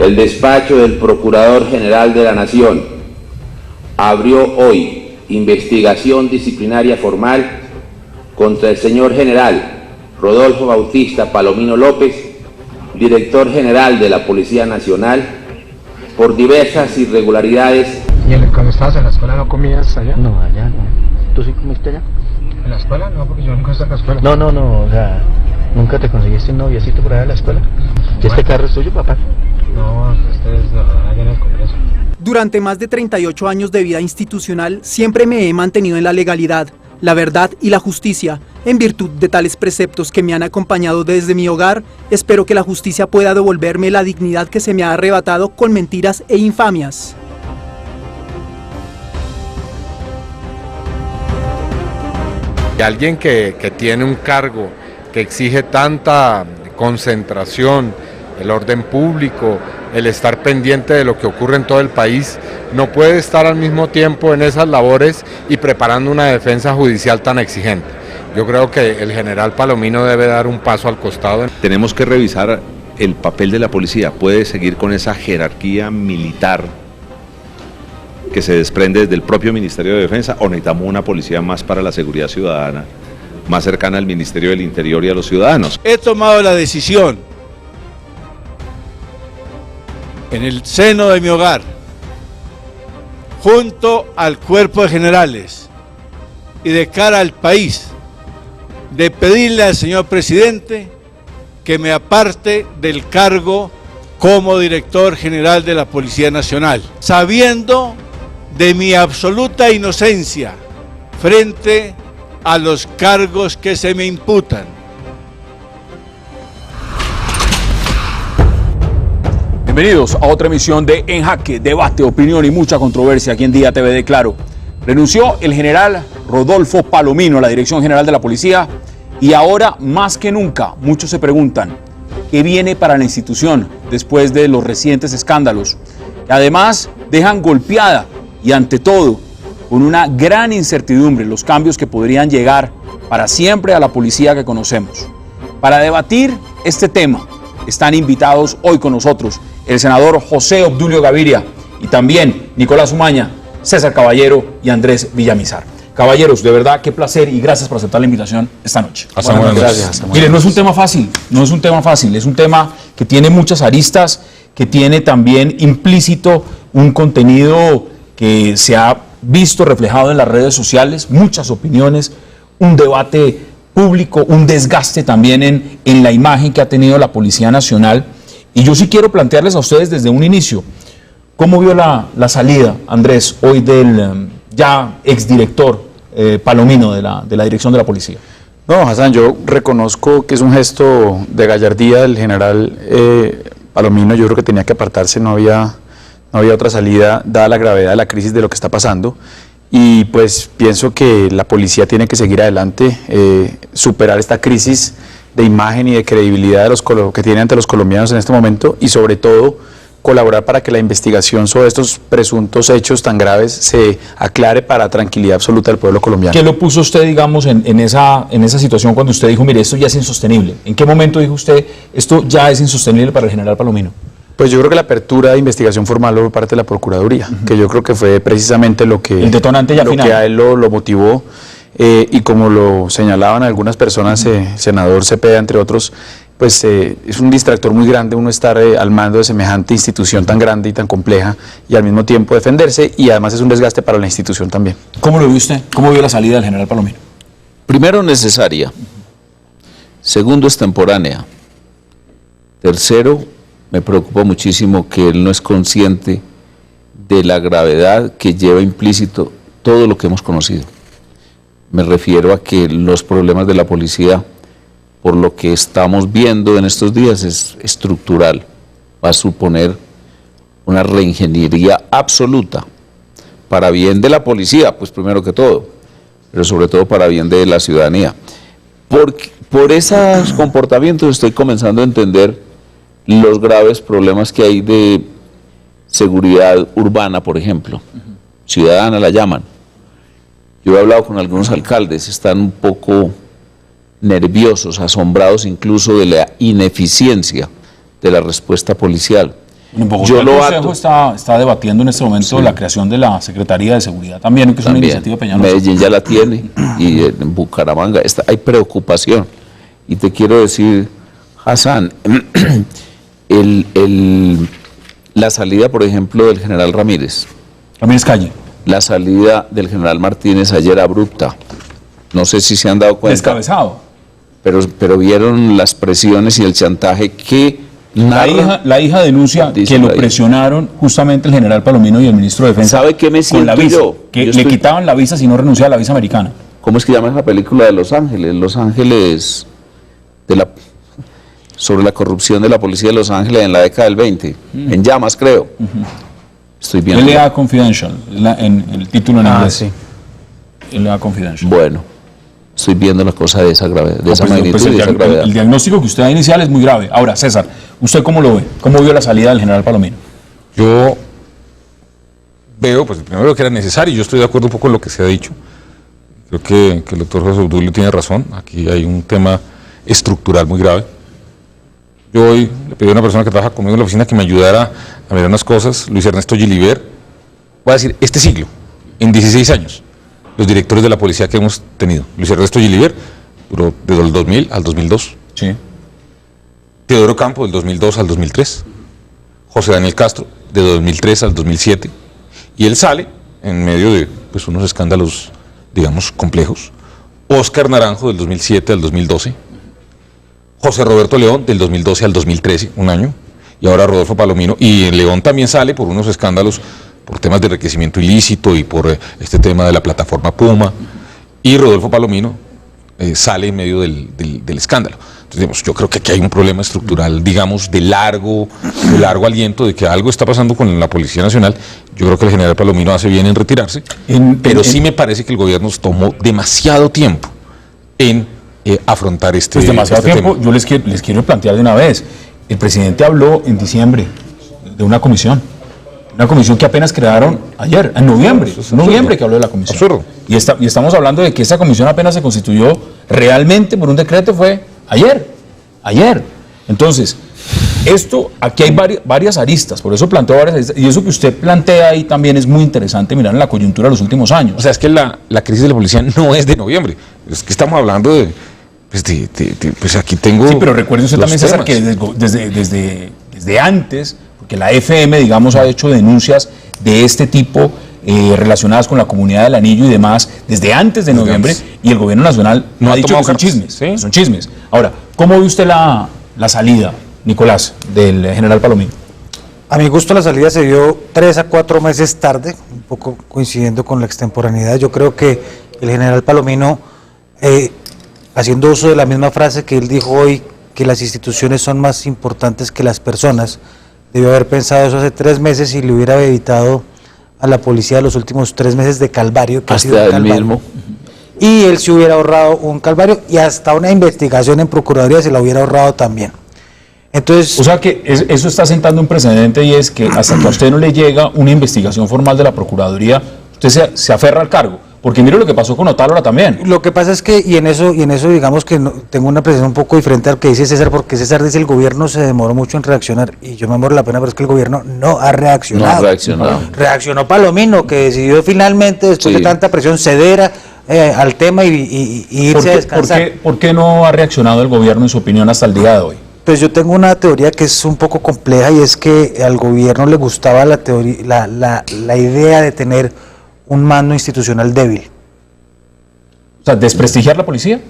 El despacho del Procurador General de la Nación abrió hoy investigación disciplinaria formal contra el señor general Rodolfo Bautista Palomino López, director general de la Policía Nacional, por diversas irregularidades. ¿Y cuando estabas en la escuela no comías allá? No, allá no. ¿Tú sí comiste allá? ¿En la escuela? No, porque yo nunca estoy en la escuela. No, o sea, ¿nunca te conseguiste un noviecito por allá en la escuela? ¿Y este carro es tuyo, papá? No, este es allá en el Congreso. Durante más de 38 años de vida institucional, siempre me he mantenido en la legalidad, la verdad y la justicia. En virtud de tales preceptos que me han acompañado desde mi hogar, espero que la justicia pueda devolverme la dignidad que se me ha arrebatado con mentiras e infamias. Y alguien que tiene un cargo que exige tanta concentración, el orden público, el estar pendiente de lo que ocurre en todo el país, no puede estar al mismo tiempo en esas labores y preparando una defensa judicial tan exigente. Yo creo que el general Palomino debe dar un paso al costado. Tenemos que revisar el papel de la policía. ¿Puede seguir con esa jerarquía militar que se desprende desde el propio Ministerio de Defensa, o necesitamos una policía más para la seguridad ciudadana, más cercana al Ministerio del Interior y a los ciudadanos? He tomado la decisión en el seno de mi hogar, junto al cuerpo de generales y de cara al país, de pedirle al señor presidente que me aparte del cargo como director general de la Policía Nacional, sabiendo de mi absoluta inocencia frente a los cargos que se me imputan. Bienvenidos a otra emisión de En Jaque, debate, opinión y mucha controversia aquí en Día TV de Claro. Renunció el general Rodolfo Palomino a la Dirección General de la Policía y ahora más que nunca muchos se preguntan qué viene para la institución después de los recientes escándalos. Además dejan golpeada y ante todo con una gran incertidumbre los cambios que podrían llegar para siempre a la policía que conocemos. Para debatir este tema están invitados hoy con nosotros el senador José Obdulio Gaviria y también Nicolás Umaña, César Caballero y Andrés Villamizar. Caballeros, de verdad, qué placer y gracias por aceptar la invitación esta noche. Gracias. Miren, no es un tema fácil, es un tema que tiene muchas aristas, que tiene también implícito un contenido que se ha visto reflejado en las redes sociales, muchas opiniones, un debate público, un desgaste también en la imagen que ha tenido la Policía Nacional. Y yo sí quiero plantearles a ustedes desde un inicio, ¿cómo vio la salida, Andrés, hoy del ya exdirector Palomino de la Dirección de la Policía? No, Hassan, yo reconozco que es un gesto de gallardía del general Palomino. Yo creo que tenía que apartarse, no había otra salida dada la gravedad de la crisis de lo que está pasando. Y pues pienso que la policía tiene que seguir adelante, superar esta crisis de imagen y de credibilidad que tiene ante los colombianos en este momento y sobre todo colaborar para que la investigación sobre estos presuntos hechos tan graves se aclare para tranquilidad absoluta del pueblo colombiano. ¿Qué lo puso usted, digamos, en esa situación cuando usted dijo, mire, esto ya es insostenible? ¿En qué momento dijo usted, esto ya es insostenible para el general Palomino? Pues yo creo que la apertura de investigación formal por parte de la Procuraduría, que yo creo que fue precisamente lo que... El detonante ya final. Que a él lo motivó, y como lo señalaban algunas personas, senador Cepeda, entre otros, pues es un distractor muy grande uno estar al mando de semejante institución tan grande y tan compleja y al mismo tiempo defenderse, y además es un desgaste para la institución también. ¿Cómo lo vio usted? ¿Cómo vio la salida del general Palomino? Primero, necesaria. Segundo, extemporánea. Tercero, me preocupa muchísimo que él no es consciente de la gravedad que lleva implícito todo lo que hemos conocido. Me refiero a que los problemas de la policía, por lo que estamos viendo en estos días, es estructural. Va a suponer una reingeniería absoluta para bien de la policía, pues primero que todo, pero sobre todo para bien de la ciudadanía. Por esos comportamientos estoy comenzando a entender los graves problemas que hay de seguridad urbana, por ejemplo. Ciudadana la llaman. Yo he hablado con algunos alcaldes, están un poco nerviosos, asombrados incluso de la ineficiencia de la respuesta policial. En Bogotá Yo el lo Consejo ato. está debatiendo en este momento la creación de la Secretaría de Seguridad también, que es una iniciativa peñanosa. Medellín ya la tiene y en Bucaramanga hay preocupación. Y te quiero decir, Hassan, la salida, por ejemplo, del general Ramírez. Ramírez Calle. La salida del general Martínez ayer abrupta. No sé si se han dado cuenta. Descabezado. Pero vieron las presiones y el chantaje que La hija denuncia que lo presionaron justamente el general Palomino y el ministro de Defensa. ¿Sabe qué me siento con la visa, yo? que Yo le estoy- quitaban la visa si no renunciaba a la visa americana. ¿Cómo es que llama esa película de Los Ángeles? Los Ángeles, sobre la corrupción de la policía de Los Ángeles en la década del 20, en llamas creo. Estoy viendo. LA Confidential, en el título en inglés. sí. LA Confidential. Bueno, estoy viendo la cosa de esa gravedad, de esa magnitud y de esa gravedad. el diagnóstico que usted da inicial es muy grave. Ahora, César, ¿usted cómo lo ve? ¿Cómo vio la salida del general Palomino? Yo veo, pues primero que era necesario, yo estoy de acuerdo un poco con lo que se ha dicho. Creo que el doctor José Obdulio tiene razón, aquí hay un tema estructural muy grave. Yo hoy le pedí a una persona que trabaja conmigo en la oficina que me ayudara a mirar unas cosas, Luis Ernesto Gilibert, voy a decir, este siglo, en 16 años, los directores de la policía que hemos tenido. Luis Ernesto Gilibert duró desde el 2000 al 2002. Sí. Teodoro Campo del 2002 al 2003. José Daniel Castro de 2003 al 2007. Y él sale en medio de pues, unos escándalos, digamos, complejos. Óscar Naranjo del 2007 al 2012. José Roberto León del 2012 al 2013, un año. Y ahora Rodolfo Palomino. Y León también sale por unos escándalos, por temas de enriquecimiento ilícito y por este tema de la plataforma Puma. Y Rodolfo Palomino sale en medio del escándalo. Entonces, digamos, yo creo que aquí hay un problema estructural, digamos, de largo aliento, de que algo está pasando con la Policía Nacional. Yo creo que el general Palomino hace bien en retirarse, pero sí me parece que el gobierno tomó demasiado tiempo en afrontar este demasiado tiempo. tema. Yo les quiero plantear de una vez. El presidente habló en diciembre de una comisión que apenas crearon ayer, en noviembre. En noviembre que habló de la comisión. Absurdo. Y estamos hablando de que esa comisión apenas se constituyó realmente por un decreto, fue ayer. Entonces, aquí hay varias aristas, por eso planteo varias aristas, y eso que usted plantea ahí también es muy interesante mirar en la coyuntura de los últimos años. O sea, es que la crisis de la policía no es de noviembre, es que estamos hablando de, pues aquí tengo... Sí, pero recuerde usted los también, César, temas. que desde antes, porque la FM, digamos, ha hecho denuncias de este tipo relacionadas con la comunidad del Anillo y demás, desde antes de noviembre, y el gobierno nacional no ha dicho tomado que son cartas, chismes, ¿sí? que son chismes. Ahora, ¿cómo ve usted la salida, Nicolás, del general Palomino? A mi gusto la salida se dio 3 a 4 meses tarde, un poco coincidiendo con la extemporaneidad. Yo creo que el general Palomino, haciendo uso de la misma frase que él dijo hoy, que las instituciones son más importantes que las personas, debió haber pensado eso hace 3 meses y le hubiera evitado a la policía los últimos 3 meses de calvario que ha sido Hasta un el calvario. mismo. Y él se hubiera ahorrado un calvario y hasta una investigación en Procuraduría se la hubiera ahorrado también. Entonces, O sea que eso está sentando un precedente, y es que hasta que a usted no le llega una investigación formal de la Procuraduría, usted se aferra al cargo. Porque mire lo que pasó con Otálora también. lo que pasa es que, y en eso digamos que tengo una apreciación un poco diferente al que dice César, porque César dice el gobierno se demoró mucho en reaccionar, y yo me muero la pena, pero es que el gobierno no ha reaccionado. No ha reaccionado. Reaccionó Palomino, que decidió finalmente, después Sí. de tanta presión, ceder al tema y irse a descansar. ¿Por qué no ha reaccionado el gobierno, en su opinión, hasta el día de hoy? Pues yo tengo una teoría que es un poco compleja, y es que al gobierno le gustaba la idea de tener un mando institucional débil. O sea, desprestigiar la policía.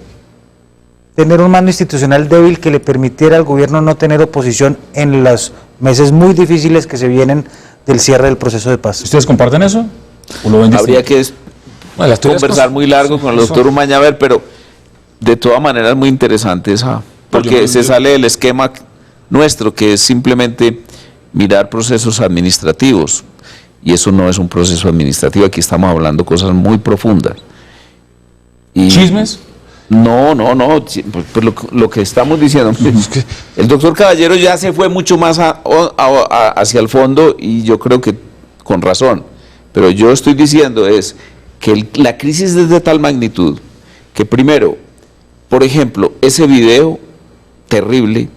Tener un mando institucional débil que le permitiera al gobierno no tener oposición en los meses muy difíciles que se vienen del cierre del proceso de paz. ¿Ustedes comparten eso? ¿O lo ven Habría distinto? que Bueno, las teorías conversar muy largo con el doctor Umañaver, pero de todas maneras es muy interesante esa, porque se sale del esquema nuestro, que es simplemente mirar procesos administrativos, y eso no es un proceso administrativo, aquí estamos hablando cosas muy profundas. Y ¿Chismes? No, pues lo que estamos diciendo, el doctor Caballero ya se fue mucho más hacia el fondo, y yo creo que con razón, pero yo estoy diciendo es que la crisis es de tal magnitud que primero, por ejemplo, ese video terrible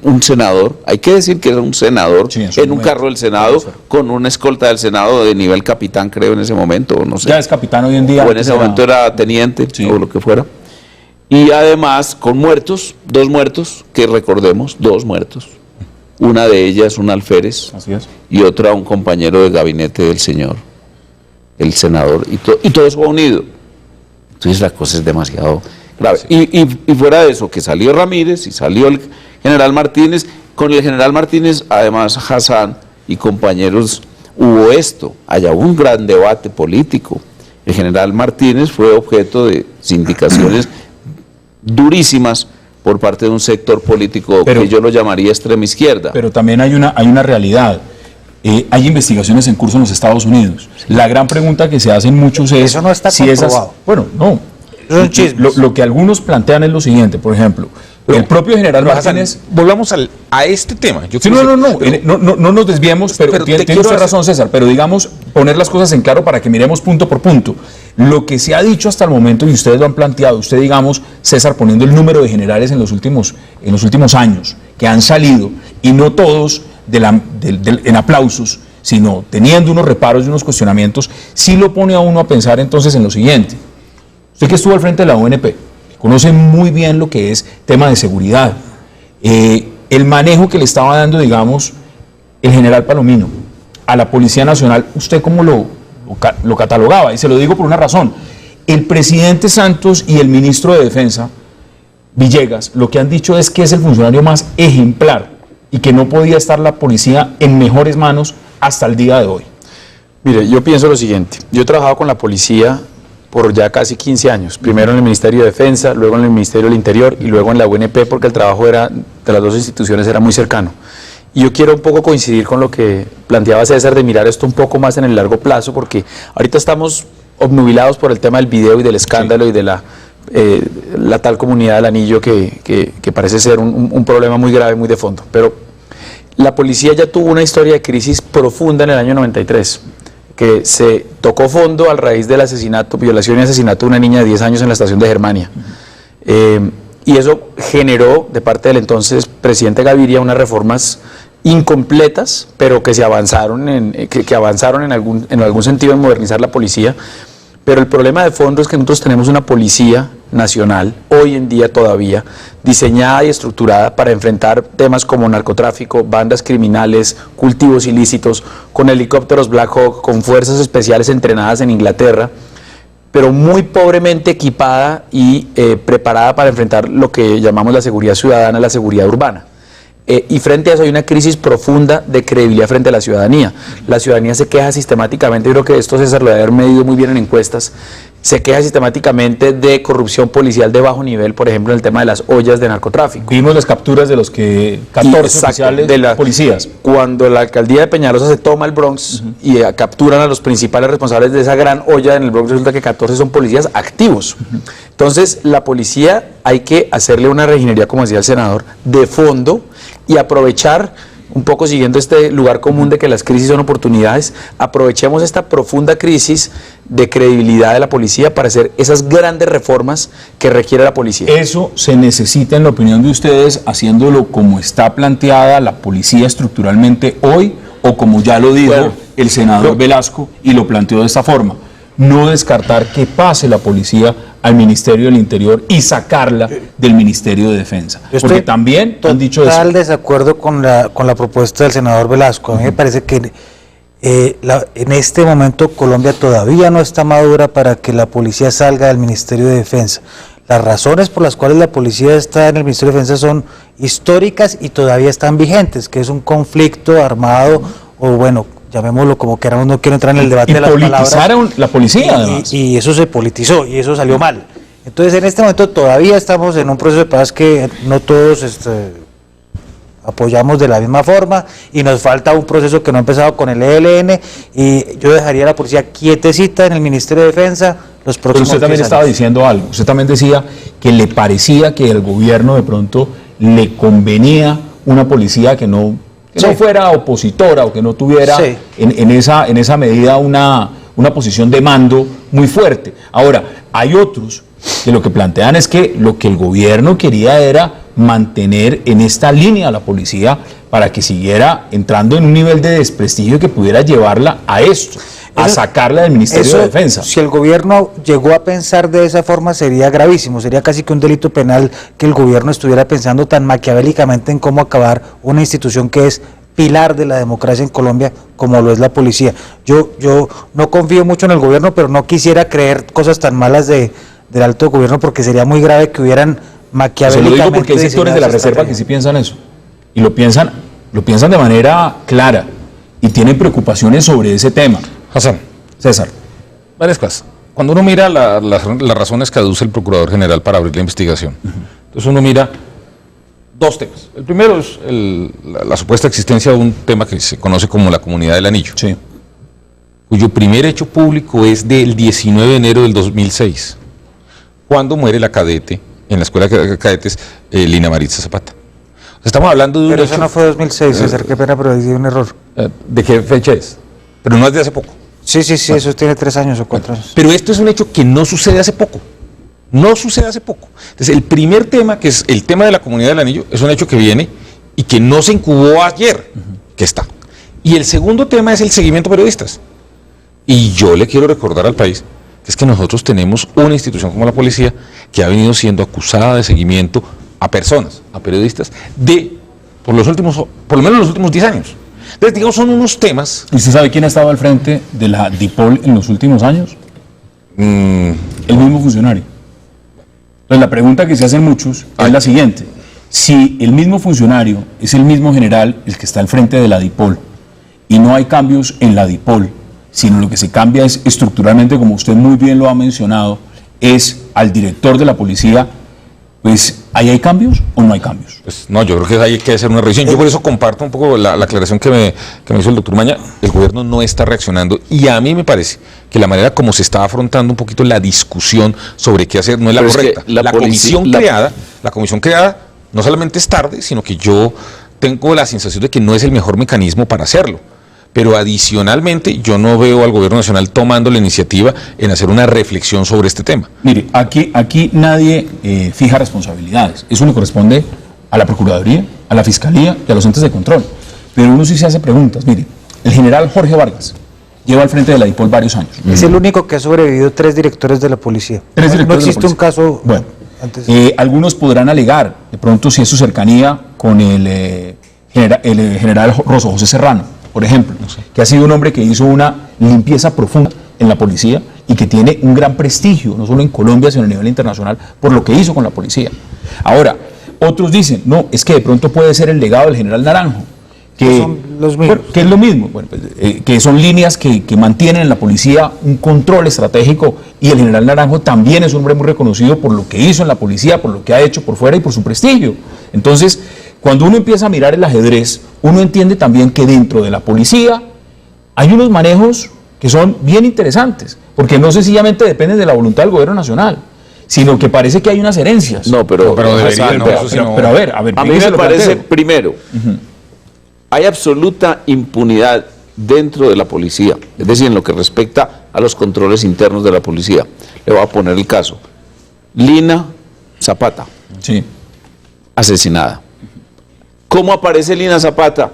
un senador, hay que decir que era un senador, en un carro del Senado, con una escolta del Senado de nivel capitán, creo, en ese momento, o no sé. Ya es capitán hoy en día. O en ese momento era teniente, o lo que fuera. Y además con muertos, 2 muertos, que recordemos, 2 muertos. Una de ellas, un alférez, así es, y otra un compañero de gabinete del señor, el senador, y todo eso va unido. Entonces la cosa es demasiado grave. Sí. Y fuera de eso, que salió Ramírez y salió el general Martínez, con el general Martínez, además Hassan y compañeros, hubo esto, allá hubo un gran debate político. El general Martínez fue objeto de sindicaciones durísimas por parte de un sector político que yo lo llamaría extrema izquierda. Pero también hay una realidad. Hay investigaciones en curso en los Estados Unidos. La gran pregunta que se hacen muchos es... Eso no está si comprobado. Bueno, no. Son chismes. Lo que algunos plantean es lo siguiente, por ejemplo, el propio general Martínez... Volvamos a este tema. Sí, no nos desviemos, pero tiene usted razón, César, pero digamos, poner las cosas en claro para que miremos punto por punto. Lo que se ha dicho hasta el momento, y ustedes lo han planteado, usted digamos, César, poniendo el número de generales en los últimos años que han salido, y no todos en aplausos, sino teniendo unos reparos y unos cuestionamientos, sí lo pone a uno a pensar entonces en lo siguiente. Usted que estuvo al frente de la ONP, conoce muy bien lo que es tema de seguridad. El manejo que le estaba dando, digamos, el general Palomino a la Policía Nacional, ¿usted cómo lo catalogaba? Y se lo digo por una razón. El presidente Santos y el ministro de Defensa, Villegas, lo que han dicho es que es el funcionario más ejemplar y que no podía estar la policía en mejores manos hasta el día de hoy. Mire, yo pienso lo siguiente. Yo he trabajado con la policía por ya casi 15 años, primero en el Ministerio de Defensa, luego en el Ministerio del Interior y luego en la UNP, porque el trabajo de las dos instituciones era muy cercano. Y yo quiero un poco coincidir con lo que planteaba César de mirar esto un poco más en el largo plazo, porque ahorita estamos obnubilados por el tema del video y del escándalo, sí, y de la tal comunidad del Anillo que parece ser un problema muy grave, muy de fondo. Pero la policía ya tuvo una historia de crisis profunda en el año 93, que se tocó fondo a raíz del asesinato, violación y asesinato de una niña de 10 años en la estación de Germania. Y eso generó de parte del entonces presidente Gaviria unas reformas incompletas, pero que se avanzaron que avanzaron en algún sentido en modernizar la policía. Pero el problema de fondo es que nosotros tenemos una policía nacional, hoy en día todavía, diseñada y estructurada para enfrentar temas como narcotráfico, bandas criminales, cultivos ilícitos, con helicópteros Black Hawk, con fuerzas especiales entrenadas en Inglaterra, pero muy pobremente equipada y preparada para enfrentar lo que llamamos la seguridad ciudadana, la seguridad urbana. Y frente a eso hay una crisis profunda de credibilidad frente a la ciudadanía. La ciudadanía se queja sistemáticamente, yo creo que esto César lo debe haber medido muy bien en encuestas, se queja sistemáticamente de corrupción policial de bajo nivel, por ejemplo en el tema de las ollas de narcotráfico. Vimos las capturas de los 14 oficiales de policías. Cuando la alcaldía de Peñalosa se toma el Bronx y capturan a los principales responsables de esa gran olla en el Bronx, resulta que 14 son policías activos. Entonces la policía hay que hacerle una reingeniería, como decía el senador, de fondo y aprovechar, un poco siguiendo este lugar común de que las crisis son oportunidades, aprovechemos esta profunda crisis de credibilidad de la policía para hacer esas grandes reformas que requiere la policía. Eso se necesita, en la opinión de ustedes, haciéndolo como está planteada la policía estructuralmente hoy, o como ya lo dijo el senador Velasco y lo planteó de esta forma. No descartar que pase la policía al Ministerio del Interior y sacarla del Ministerio de Defensa. Porque también han dicho eso. Total desacuerdo con la propuesta del senador Velasco. A mí me parece que en este momento Colombia todavía no está madura para que la policía salga del Ministerio de Defensa. Las razones por las cuales la policía está en el Ministerio de Defensa son históricas y todavía están vigentes, que es un conflicto armado o bueno, llamémoslo como queramos, no quiero entrar en el debate de las palabras. Politizaron la policía, además. Y eso se politizó, y eso salió mal. Entonces, en este momento todavía estamos en un proceso de paz que no todos apoyamos de la misma forma, y nos falta un proceso que no ha empezado con el ELN, y yo dejaría a la policía quietecita en el Ministerio de Defensa los próximos 10 años. Pero usted también estaba diciendo algo, usted también decía que le parecía que al gobierno de pronto le convenía una policía que no fuera opositora o que no tuviera en esa medida una posición de mando muy fuerte. Ahora, hay otros que lo que plantean es que lo que el gobierno quería era mantener en esta línea a la policía para que siguiera entrando en un nivel de desprestigio que pudiera llevarla a esto, a sacarla del Ministerio de Defensa. Si el gobierno llegó a pensar de esa forma sería gravísimo, sería casi que un delito penal que el gobierno estuviera pensando tan maquiavélicamente en cómo acabar una institución que es pilar de la democracia en Colombia como lo es la policía. Yo no confío mucho en el gobierno, pero no quisiera creer cosas tan malas del alto gobierno porque sería muy grave que hubieran maquiavélicamente. Se lo digo porque hay sectores de la reserva que sí piensan eso y lo piensan de manera clara y tienen preocupaciones sobre ese tema. Hassan. César. Varias cosas. Cuando uno mira las razones que aduce el Procurador General para abrir la investigación, entonces uno mira dos temas. El primero es la supuesta existencia de un tema que se conoce como la Comunidad del Anillo, sí, cuyo primer hecho público es del 19 de enero del 2006, cuando muere la cadete en la escuela de cadetes Lina Maritza Zapata. Estamos hablando de un Pero hecho, eso no fue 2006, César, qué pena, pero hay un error. ¿de qué fecha es? Pero no es de hace poco. Sí, eso tiene 3 años o 4 años. Pero esto es un hecho que no sucede hace poco. No sucede hace poco. Entonces, el primer tema, que es el tema de la Comunidad del Anillo, es un hecho que viene y que no se incubó ayer, que está. Y el segundo tema es el seguimiento a periodistas. Y yo le quiero recordar al país que es que nosotros tenemos una institución como la policía que ha venido siendo acusada de seguimiento a personas, a periodistas, por lo menos los últimos 10 años. Entonces, digamos, son unos temas. ¿Y usted sabe quién ha estado al frente de la DIPOL en los últimos años? El mismo funcionario. Entonces, la pregunta que se hacen muchos es la siguiente. Si el mismo funcionario es el mismo general el que está al frente de la DIPOL y no hay cambios en la DIPOL, sino lo que se cambia es estructuralmente, como usted muy bien lo ha mencionado, es al director de la policía, pues, ¿ahí hay cambios o no hay cambios? Pues no, yo creo que hay que hacer una revisión. Yo por eso comparto un poco la aclaración que me hizo el doctor Maña. El gobierno no está reaccionando y a mí me parece que la manera como se está afrontando un poquito la discusión sobre qué hacer no es la correcta. La comisión creada no solamente es tarde, sino que yo tengo la sensación de que no es el mejor mecanismo para hacerlo. Pero adicionalmente yo no veo al gobierno nacional tomando la iniciativa en hacer una reflexión sobre este tema. Mire, aquí nadie fija responsabilidades. Eso le corresponde a la Procuraduría, a la Fiscalía y a los entes de control. Pero uno sí se hace preguntas. Mire, el general Jorge Vargas lleva al frente de la DIPOL varios años. Es el único que ha sobrevivido 3 directores de la policía. No existe un caso. Bueno, algunos podrán alegar, de pronto, si es su cercanía con el general Rosso José Serrano, por ejemplo, que ha sido un hombre que hizo una limpieza profunda en la policía y que tiene un gran prestigio, no solo en Colombia, sino a nivel internacional, por lo que hizo con la policía. Ahora, otros dicen, no, es que de pronto puede ser el legado del general Naranjo, que son los mismos. Que es lo mismo, bueno, pues, que son líneas que mantienen en la policía un control estratégico, y el general Naranjo también es un hombre muy reconocido por lo que hizo en la policía, por lo que ha hecho por fuera y por su prestigio. Entonces, cuando uno empieza a mirar el ajedrez, uno entiende también que dentro de la policía hay unos manejos que son bien interesantes, porque no sencillamente dependen de la voluntad del gobierno nacional, sino que parece que hay unas herencias. Pero a ver, a mí me parece, primero, hay absoluta impunidad dentro de la policía, es decir, en lo que respecta a los controles internos de la policía. Le voy a poner el caso. Lina Zapata, sí, asesinada. ¿Cómo aparece Lina Zapata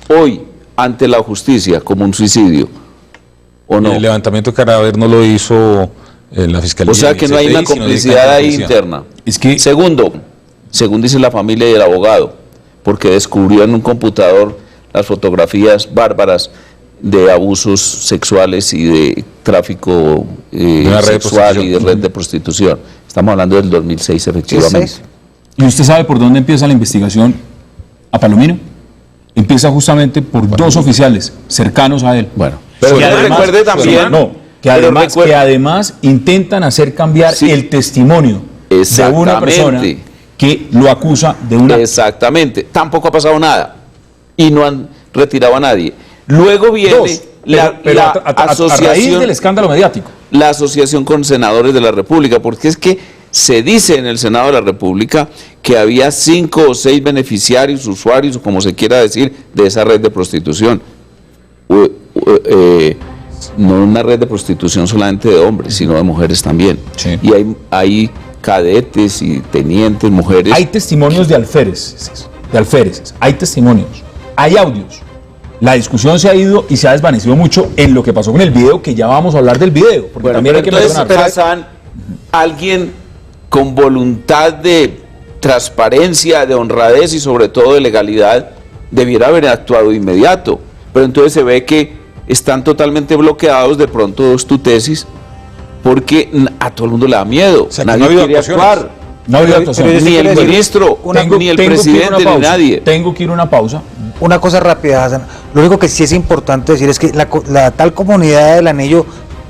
hoy ante la justicia? ¿Como un suicidio o no? El levantamiento de cadáver no lo hizo la Fiscalía. O sea que no hay una complicidad ahí interna. Segundo, según dice la familia y el abogado, porque descubrió en un computador las fotografías bárbaras de abusos sexuales y de tráfico sexual y de red de prostitución. Estamos hablando del 2006, efectivamente. ¿Y usted sabe por dónde empieza la investigación a Palomino? Empieza justamente por 2 oficiales cercanos a él. Bueno, pero recuerde también... que además intentan hacer cambiar el testimonio de una persona que lo acusa de una... Exactamente. Tampoco ha pasado nada. Y no han retirado a nadie. Luego viene la asociación... A raíz del escándalo mediático. La asociación con senadores de la República, porque es que se dice en el Senado de la República que había 5 o 6 beneficiarios, usuarios, o como se quiera decir, de esa red de prostitución. No una red de prostitución solamente de hombres, sino de mujeres también. Sí. Y hay cadetes y tenientes, mujeres. Hay testimonios de alféreces, hay testimonios, hay audios. La discusión se ha ido y se ha desvanecido mucho en lo que pasó con el video, que ya vamos a hablar del video, porque Bueno, también hay que entonces, mencionar. Hassan, alguien con voluntad de transparencia, de honradez y sobre todo de legalidad, debiera haber actuado de inmediato. Pero entonces se ve que están totalmente bloqueados de pronto tu tesis, porque a todo el mundo le da miedo, nadie quiere actuar. No ha habido actuaciones. Ni el ministro, ni el presidente, ni nadie. Tengo que ir a una pausa. Una cosa rápida, Hassan. Lo único que sí es importante decir es que la tal comunidad del anillo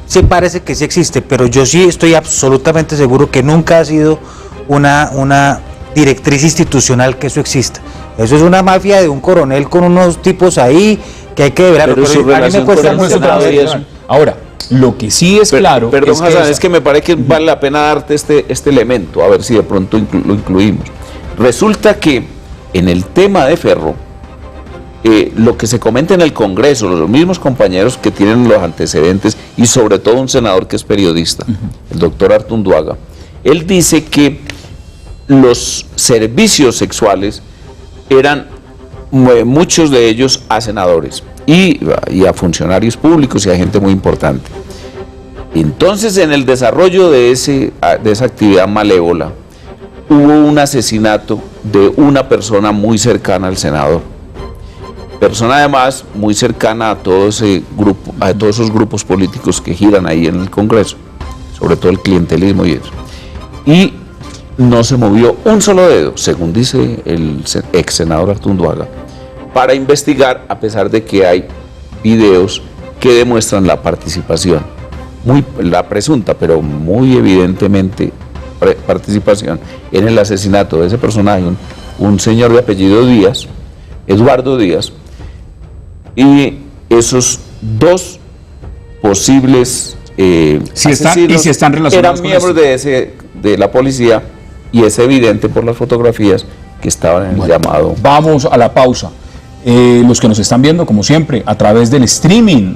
sí parece que sí existe, pero yo sí estoy absolutamente seguro que nunca ha sido una directriz institucional que eso exista. Eso es una mafia de un coronel con unos tipos ahí que hay que ver. Pero su relación con el Senado y eso. Ahora, lo que sí es claro. Perdón, es que Hassan, es que me parece que vale la pena darte este elemento, a ver si de pronto lo incluimos. Resulta que en el tema de Ferro, lo que se comenta en el Congreso, los mismos compañeros que tienen los antecedentes y sobre todo un senador que es periodista, el doctor Artunduaga, él dice que los servicios sexuales eran muchos de ellos a senadores y a funcionarios públicos y a gente muy importante. Entonces, en el desarrollo de esa actividad malévola, hubo un asesinato de una persona muy cercana al senador. Persona además muy cercana a todo ese grupo, a todos esos grupos políticos que giran ahí en el Congreso, sobre todo el clientelismo y eso. Y no se movió un solo dedo, según dice el ex senador Artunduaga, para investigar, a pesar de que hay videos que demuestran la participación, la presunta, pero muy evidentemente participación en el asesinato de ese personaje, un señor de apellido Díaz, Eduardo Díaz, y esos dos posibles asesinos están relacionados eran miembros de la policía, y es evidente por las fotografías que estaban en el llamado. Vamos a la pausa. Los que nos están viendo, como siempre, a través del streaming,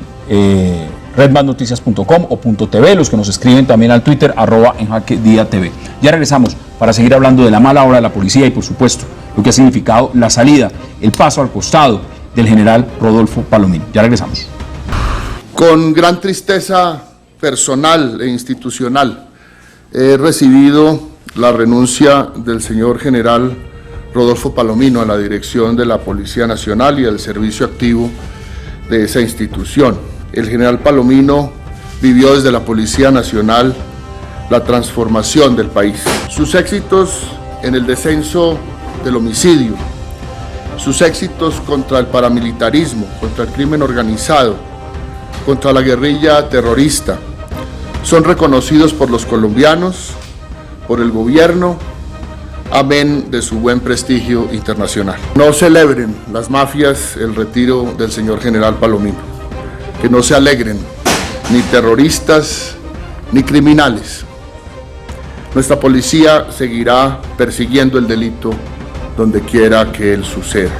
redmandnoticias.com o .tv, los que nos escriben también al Twitter, @enjaquediatv. Ya regresamos para seguir hablando de la mala hora de la policía y, por supuesto, lo que ha significado la salida, el paso al costado del general Rodolfo Palomino. Ya regresamos. Con gran tristeza personal e institucional he recibido la renuncia del señor general Rodolfo Palomino a la dirección de la Policía Nacional y al servicio activo de esa institución. El general Palomino vivió desde la Policía Nacional la transformación del país. Sus éxitos en el descenso del homicidio, sus éxitos contra el paramilitarismo, contra el crimen organizado, contra la guerrilla terrorista, son reconocidos por los colombianos, por el gobierno, amén de su buen prestigio internacional. No celebren las mafias el retiro del señor general Palomino, que no se alegren ni terroristas ni criminales. Nuestra policía seguirá persiguiendo el delito donde quiera que él suceda.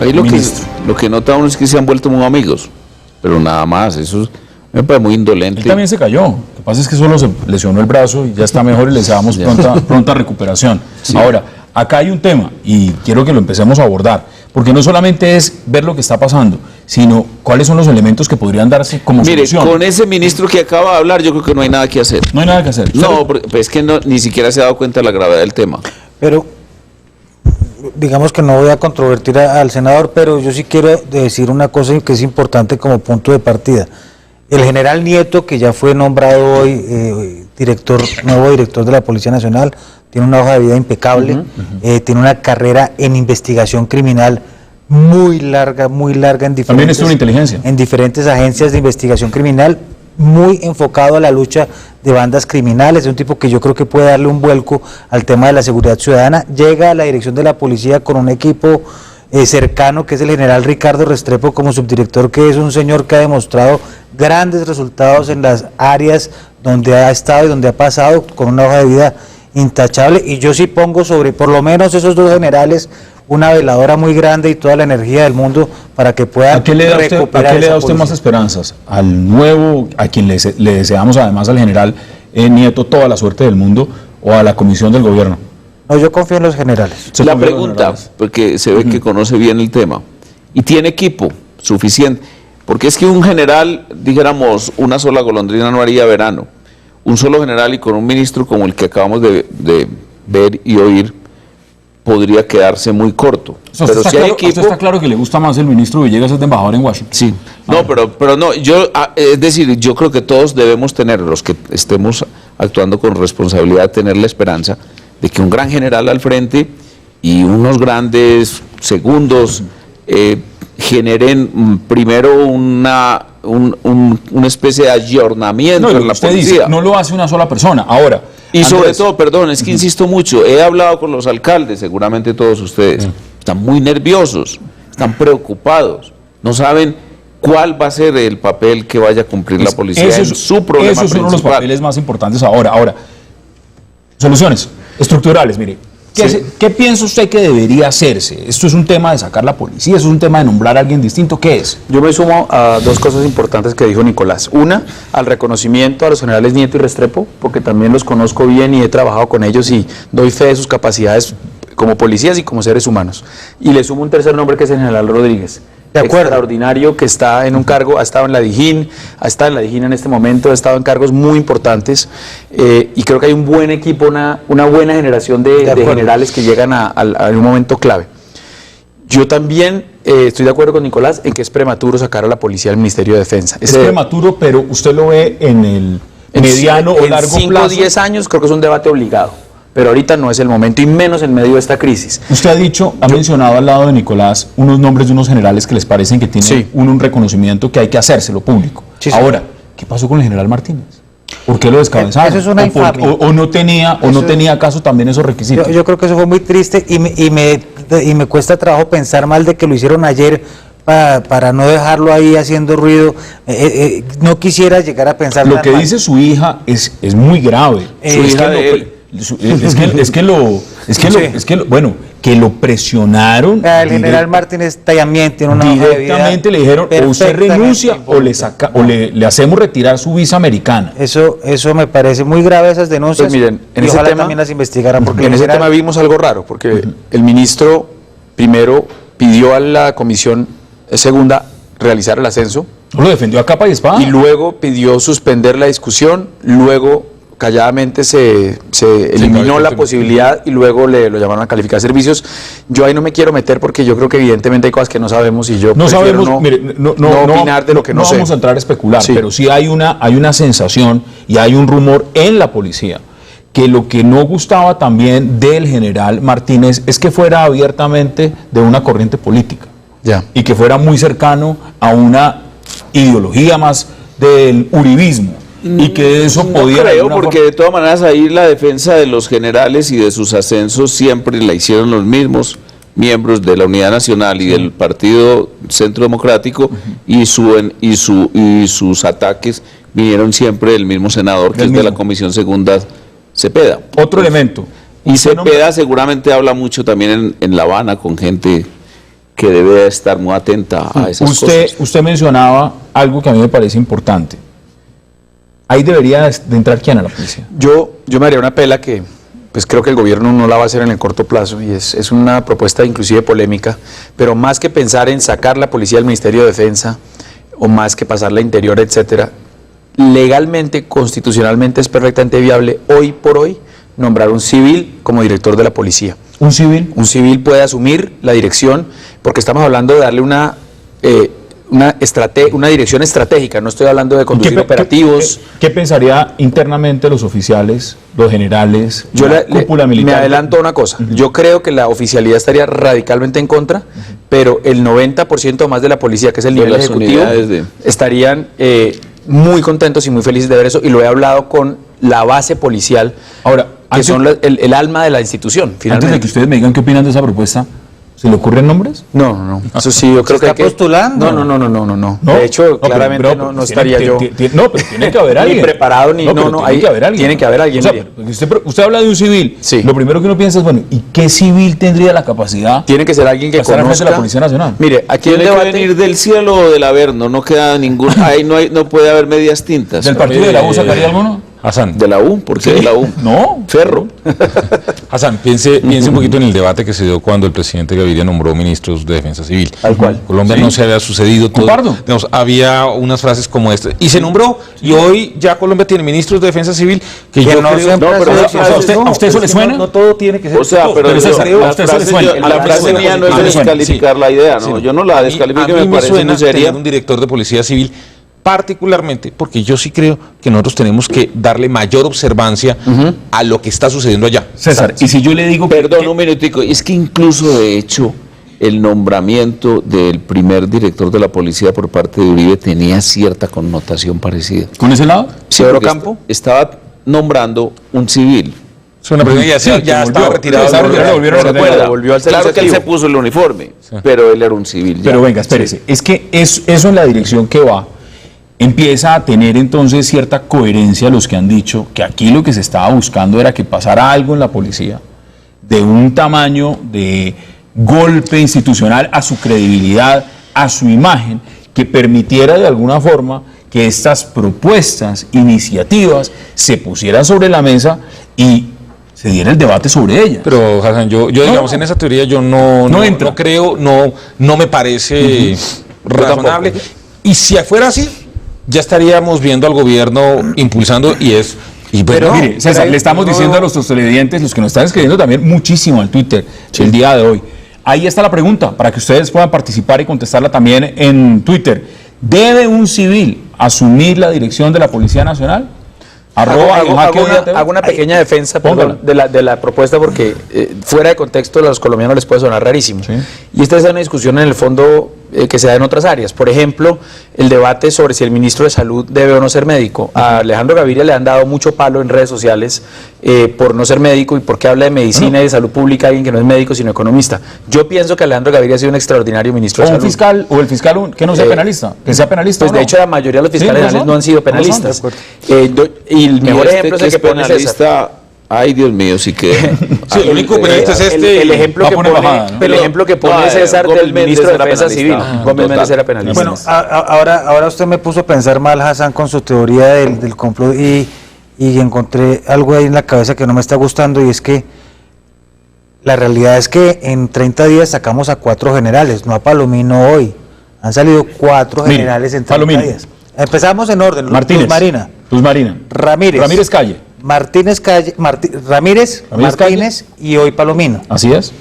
Ahí lo que nota uno es que se han vuelto muy amigos, pero nada más, eso me parece muy indolente. Él también se cayó, lo que pasa es que solo se lesionó el brazo y ya está mejor y le deseamos pronta recuperación. Sí. Ahora, acá hay un tema y quiero que lo empecemos a abordar, porque no solamente es ver lo que está pasando, sino cuáles son los elementos que podrían darse como solución. Mire, con ese ministro que acaba de hablar, yo creo que no hay nada que hacer. No hay nada que hacer. No, pues es que ni siquiera se ha dado cuenta de la gravedad del tema. Pero, digamos que no voy a controvertir al senador, pero yo sí quiero decir una cosa que es importante como punto de partida. El general Nieto, que ya fue nombrado hoy nuevo director de la Policía Nacional, tiene una hoja de vida impecable, tiene una carrera en investigación criminal muy larga también estuvo en inteligencia. En diferentes agencias de investigación criminal, muy enfocado a la lucha de bandas criminales. Es un tipo que yo creo que puede darle un vuelco al tema de la seguridad ciudadana. Llega a la dirección de la policía con un equipo cercano, que es el general Ricardo Restrepo como subdirector, que es un señor que ha demostrado grandes resultados en las áreas donde ha estado y donde ha pasado, con una hoja de vida intachable. Y yo sí pongo sobre por lo menos esos dos generales una veladora muy grande y toda la energía del mundo para que puedan ¿A qué le da usted, recuperar esa más policía. esperanzas? ¿Al nuevo, a quien le deseamos además al general Nieto toda la suerte del mundo, o a la comisión del gobierno? No, yo confío en los generales. La pregunta, porque se ve que conoce bien el tema, y tiene equipo suficiente, porque es que un general, dijéramos, una sola golondrina no haría verano. Un solo general y con un ministro como el que acabamos de ver y oír, podría quedarse muy corto. Pero si hay equipo... está claro que le gusta más el ministro Villegas, es de embajador en Washington. Sí, no, pero no, es decir, yo creo que todos debemos tener, los que estemos actuando con responsabilidad, tener la esperanza de que un gran general al frente y unos grandes segundos generen primero una especie de ayornamiento en la usted policía. dice, no lo hace una sola persona. Ahora, y Andrés, sobre todo, perdón, es que insisto mucho, he hablado con los alcaldes, seguramente todos ustedes, están muy nerviosos, están preocupados, no saben cuál va a ser el papel que vaya a cumplir la policía en su problema Eso es uno de los principal. papeles más importantes ahora. Ahora, soluciones estructurales, mire. ¿Qué piensa usted que debería hacerse? ¿Esto es un tema de sacar la policía? ¿Esto es un tema de nombrar a alguien distinto? ¿Qué es? Yo me sumo a dos cosas importantes que dijo Nicolás. Una, al reconocimiento a los generales Nieto y Restrepo, porque también los conozco bien y he trabajado con ellos y doy fe de sus capacidades como policías y como seres humanos. Y le sumo un tercer nombre que es el general Rodríguez. De acuerdo. Extraordinario, que está en un cargo, ha estado en la DIJÍN, en este momento, ha estado en cargos muy importantes y creo que hay un buen equipo, una buena generación de generales que llegan a un momento clave. Yo también estoy de acuerdo con Nicolás en que es prematuro sacar a la policía del Ministerio de Defensa. Es prematuro, pero usted lo ve en el mediano o largo plazo. En 5 o 10 años creo que es un debate obligado. Pero ahorita no es el momento, y menos en medio de esta crisis. Usted ha mencionado al lado de Nicolás unos nombres de unos generales que les parecen que tienen un reconocimiento que hay que hacérselo público. Sí, ahora, ¿qué pasó con el general Martínez? ¿Por qué lo descabezaron? Eso es una infamia. ¿O no tenía acaso también esos requisitos? Yo creo que eso fue muy triste y me cuesta trabajo pensar mal de que lo hicieron ayer para no dejarlo ahí haciendo ruido. No quisiera llegar a pensar Lo tan que mal. dice su hija es muy grave. Que lo presionaron. El general Martínez también tiene una hoja de vida directamente le dijeron, o usted renuncia o le hacemos retirar su visa americana. Eso me parece muy grave, esas denuncias. Pues miren, en y ese ojalá tema también las investigaran, porque en ese tema vimos algo raro, porque el ministro primero pidió a la comisión segunda realizar el ascenso. Lo defendió a capa y espada. Y luego pidió suspender la discusión, luego calladamente se eliminó la posibilidad y luego lo llamaron a calificar servicios. Yo ahí no me quiero meter porque yo creo que evidentemente hay cosas que no sabemos y yo no sabemos, no opinar de lo que no sé. No vamos a entrar a especular, pero sí hay una sensación y hay un rumor en la policía que lo que no gustaba también del general Martínez es que fuera abiertamente de una corriente política y que fuera muy cercano a una ideología más del uribismo. Y que eso podía... No creo, porque de todas maneras ahí la defensa de los generales y de sus ascensos siempre la hicieron los mismos miembros de la Unidad Nacional y del Partido Centro Democrático, y sus ataques vinieron siempre del mismo senador, que es de la Comisión Segunda, Cepeda. Otro elemento. Y Cepeda seguramente habla mucho también en La Habana con gente que debe estar muy atenta a esas cosas. Usted mencionaba algo que a mí me parece importante. Ahí debería de entrar quién a la policía. Yo me haría una pela que pues creo que el gobierno no la va a hacer en el corto plazo y es una propuesta inclusive polémica, pero más que pensar en sacar la policía del Ministerio de Defensa o más que pasarla a Interior, etcétera, legalmente, constitucionalmente es perfectamente viable hoy por hoy nombrar un civil como director de la policía. ¿Un civil? Un civil puede asumir la dirección, porque estamos hablando de darle una dirección estratégica, no estoy hablando de conducir operativos. ¿Qué pensaría internamente los oficiales, los generales, la cúpula militar? Me adelanto a una cosa, yo creo que la oficialidad estaría radicalmente en contra, pero el 90% más de la policía, que es el nivel ejecutivo, estarían muy contentos y muy felices de ver eso, y lo he hablado con la base policial, ahora, que son el alma de la institución. Antes de que ustedes me digan qué opinan de esa propuesta, ¿Se le ocurren nombres? No. Eso sí, yo creo que ¿Está postulando? No. De hecho, claramente no estaría yo. No, pero tiene que haber alguien. Ni preparado, ni tiene que haber alguien. Tiene que haber alguien. O sea, usted habla de un civil. Sí. Lo primero que uno piensa es, bueno, ¿y qué civil tendría la capacidad? Tiene que ser alguien que conozca de la Policía Nacional. Mire, aquí Tiene el que debate venir del cielo o del Averno, no queda ningún, ahí no puede haber medias tintas. ¿Del partido de la U sacaría alguno? Hassan. ¿De la U? ¿Por qué de la U? No. Ferro. Hassan, piense un poquito en el debate que se dio cuando el presidente Gaviria nombró ministros de Defensa Civil. Tal cual. Colombia no se había sucedido todo. Comparto. Digamos, había unas frases como esta. Y se nombró, y hoy ya Colombia tiene ministros de Defensa Civil que yo no creo... siempre No, pero ¿a usted eso le suena? No todo tiene que ser. O sea, pero César, la ¿a usted se le suena? frase mía no es Ah, le suena, descalificar la idea, ¿no? Yo no la descalifico, a mí me parece suena muy seria. tener un director de Policía Civil, particularmente porque yo sí creo que nosotros tenemos que darle mayor observancia a lo que está sucediendo allá. César, y si yo le digo que... Perdón, un minutico. Es que incluso, de hecho, el nombramiento del primer director de la policía por parte de Uribe tenía cierta connotación parecida. ¿Con ese lado? Sí, ¿Pedro porque Campo? Estaba nombrando un civil. Es una persona que ya estaba retirado. Volvió al claro que él se puso el uniforme, pero él era un civil. Pero venga, espérese. Es que eso en la dirección que va empieza a tener entonces cierta coherencia los que han dicho que aquí lo que se estaba buscando era que pasara algo en la policía de un tamaño de golpe institucional a su credibilidad, a su imagen, que permitiera de alguna forma que estas propuestas, iniciativas se pusieran sobre la mesa y se diera el debate sobre ellas. Pero, Hassan, yo digamos, en esa teoría yo no creo, no me parece razonable. Y si fuera así, ya estaríamos viendo al gobierno impulsando Pero mire, César, le estamos diciendo a nuestros televidentes, los que nos están escribiendo también muchísimo al Twitter el día de hoy. Ahí está la pregunta, para que ustedes puedan participar y contestarla también en Twitter. ¿Debe un civil asumir la dirección de la Policía Nacional? Hago una pequeña defensa de la propuesta porque fuera de contexto a los colombianos les puede sonar rarísimo. Sí. Y esta es una discusión en el fondo que se da en otras áreas. Por ejemplo, el debate sobre si el ministro de Salud debe o no ser médico. A Alejandro Gaviria le han dado mucho palo en redes sociales por no ser médico y porque habla de medicina y de salud pública alguien que no es médico sino economista. Yo pienso que Alejandro Gaviria ha sido un extraordinario ministro de Salud. O el fiscal que no sea penalista, que sea penalista. Pues de hecho la mayoría de los fiscales generales no han sido penalistas. Y el mejor ejemplo es el que pone César. Ay, Dios mío, sí que... Sí, el único penalista es este. El ejemplo que pone, bajada, ¿no? el ejemplo que pone César del ministro de Defensa Civil. Gómez Méndez era penalista. Bueno, ahora usted me puso a pensar mal, Hassan, con su teoría del complot y encontré algo ahí en la cabeza que no me está gustando, y es que la realidad es que en 30 días sacamos a 4 generales, no a Palomino hoy. Han salido 4 generales en 30 días. Empezamos en orden. Martínez. Luz Marina. Ramírez Calle. Ramírez y hoy Palomino. Así es.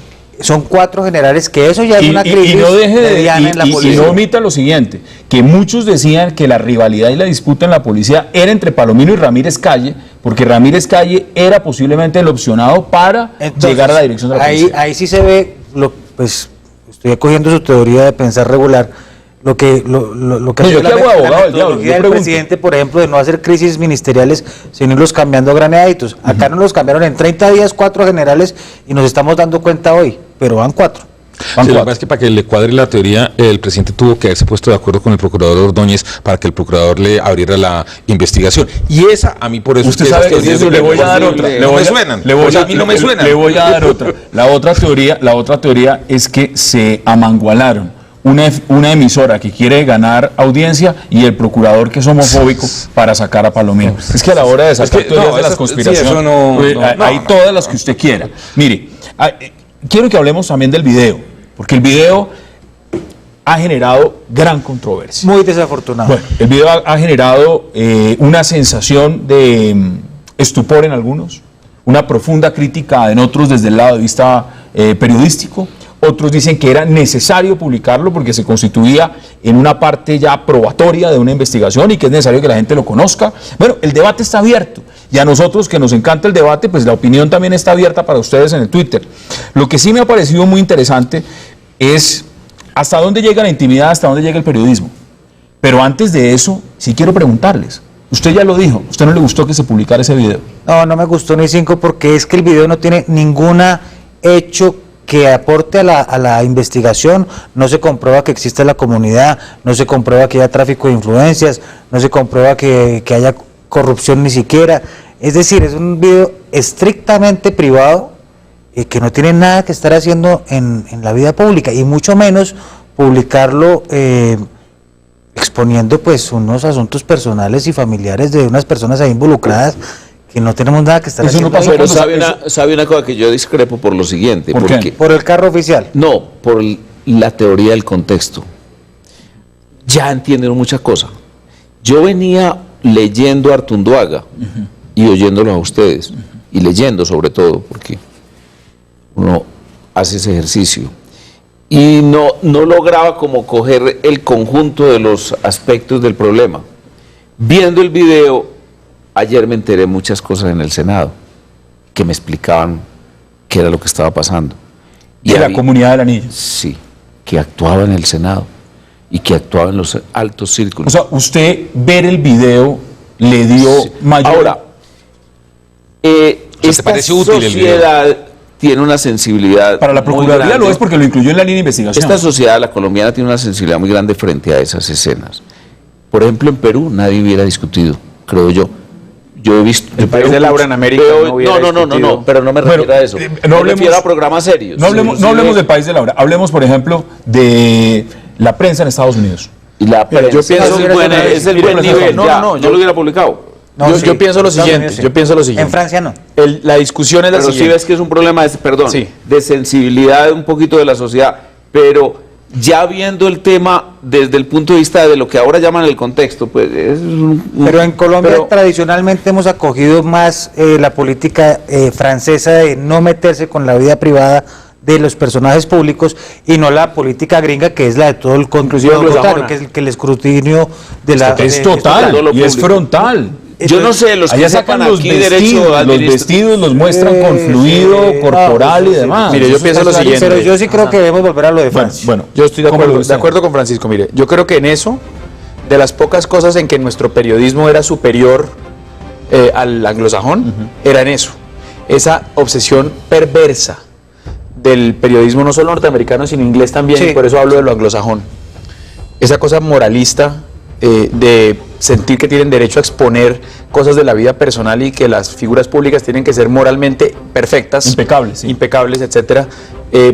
Son 4 generales, que eso ya es una crisis y no deje mediana en la policía. Y no omita lo siguiente, que muchos decían que la rivalidad y la disputa en la policía era entre Palomino y Ramírez Calle, porque Ramírez Calle era posiblemente el opcionado para llegar a la dirección de la policía. Ahí sí se ve, pues estoy acogiendo su teoría de pensar regular, lo que ha sido la metodología del presidente, por ejemplo, de no hacer crisis ministeriales, sino irlos cambiando graneaditos. Acá no los cambiaron en 30 días 4 generales y nos estamos dando cuenta hoy, pero van 4. Sí, la verdad es que para que le cuadre la teoría, el presidente tuvo que haberse puesto de acuerdo con el procurador Ordóñez para que el procurador le abriera la investigación. Y esa, a mí por eso... Usted sabe que le voy a dar otra. A mí no me suenan. Le voy a dar otra. La otra teoría es que se amangualaron una emisora que quiere ganar audiencia y el procurador que es homofóbico para sacar a Palomino. Es que a la hora de sacar teorías de las conspiraciones, hay todas las que usted quiera. Mire, quiero que hablemos también del video, porque el video ha generado gran controversia. Muy desafortunado. Bueno, el video ha generado una sensación de estupor en algunos, una profunda crítica en otros desde el lado de vista periodístico. Otros dicen que era necesario publicarlo porque se constituía en una parte ya probatoria de una investigación y que es necesario que la gente lo conozca. Bueno, el debate está abierto y a nosotros que nos encanta el debate, pues la opinión también está abierta para ustedes en el Twitter. Lo que sí me ha parecido muy interesante es hasta dónde llega la intimidad, hasta dónde llega el periodismo. Pero antes de eso, sí quiero preguntarles. Usted ya lo dijo, ¿usted no le gustó que se publicara ese video? No me gustó ni 5 porque es que el video no tiene ningún hecho que aporte a la investigación. No se comprueba que exista la comunidad, no se comprueba que haya tráfico de influencias, no se comprueba que haya corrupción ni siquiera. Es decir, es un video estrictamente privado que no tiene nada que estar haciendo en la vida pública, y mucho menos publicarlo exponiendo pues unos asuntos personales y familiares de unas personas ahí involucradas que no tenemos nada que estar haciendo. Pero sabe una cosa que yo discrepo por lo siguiente. ¿Por qué? ¿Por el carro oficial? No, por la teoría del contexto. Ya entienden muchas cosas. Yo venía leyendo a Artunduaga y oyéndolo a ustedes, y leyendo sobre todo, porque uno hace ese ejercicio, y no lograba como coger el conjunto de los aspectos del problema. Viendo el video, ayer me enteré muchas cosas en el Senado que me explicaban qué era lo que estaba pasando. Y la comunidad del Anillo. Sí, que actuaba en el Senado y que actuaba en los altos círculos. O sea, usted ver el video le dio mayor... Ahora, esta sociedad tiene una sensibilidad... Para la Procuraduría lo es porque lo incluyó en la línea de investigación. Esta sociedad, la colombiana, tiene una sensibilidad muy grande frente a esas escenas. Por ejemplo, en Perú nadie hubiera discutido, creo yo. Yo he visto... El país de Laura en América no, pero no me refiero a eso. Me refiero a programas serios. No hablemos del país de Laura, hablemos, por ejemplo, de la prensa en Estados Unidos. Y la prensa yo pienso es el buen nivel. No, yo lo hubiera publicado. Yo pienso lo siguiente, En Francia no. La discusión es la siguiente. Pero sí ves que es un problema de sensibilidad un poquito de la sociedad, pero ya viendo el tema desde el punto de vista de lo que ahora llaman el contexto, pues es pero en Colombia tradicionalmente hemos acogido más la política francesa de no meterse con la vida privada de los personajes públicos, y no la política gringa, que es la de todo el contrario, que es el escrutinio de la... Es total, y es frontal. Yo no sé, los que sacan los vestidos los muestran con fluido corporal y demás. Mire, yo pienso lo siguiente. Pero yo sí creo que debemos volver a lo de Francia. Bueno, yo estoy de acuerdo con Francisco. Mire, yo creo que en eso, de las pocas cosas en que nuestro periodismo era superior al anglosajón, era en eso. Esa obsesión perversa del periodismo no solo norteamericano, sino inglés también, y por eso hablo de lo anglosajón. Esa cosa moralista de sentir que tienen derecho a exponer cosas de la vida personal y que las figuras públicas tienen que ser moralmente perfectas, impecables, etcétera,